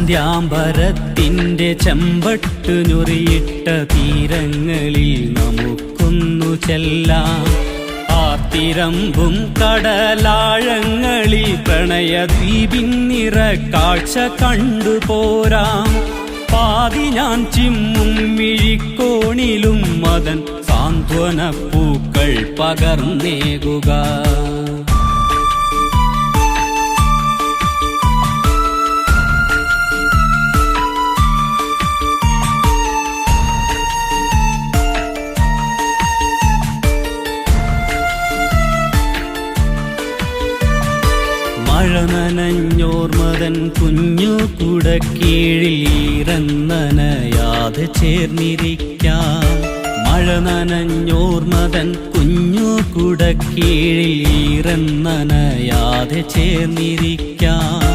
സന്ധ്യാംബരത്തിൻ്റെ ചെമ്പട്ടു ഞൊറിയിട്ട തീരങ്ങളിൽ നമുക്കൊന്നു ചെല്ലാം. ആർത്തിരമ്പും കടലാഴങ്ങളിൽ പ്രണയദ്വീപിൻ നിറക്കാഴ്ച കണ്ടുപോരാം. പാതി ഞാൻ ചിമ്മും മിഴിക്കോണിലും മതൻ സാന്ത്വനപ്പൂക്കൾ പകർന്നേകുക. മഴ നനഞ്ഞോർമതൻ കുഞ്ഞു കുടക്കീഴിൽ ഈറന്നനയാതെ ചേർന്നിരിക്കാം. മഴ നനഞ്ഞോർമതൻ കുഞ്ഞു കുടക്കീഴിൽ ഈറന്നനയാതെ ചേർന്നിരിക്കാം.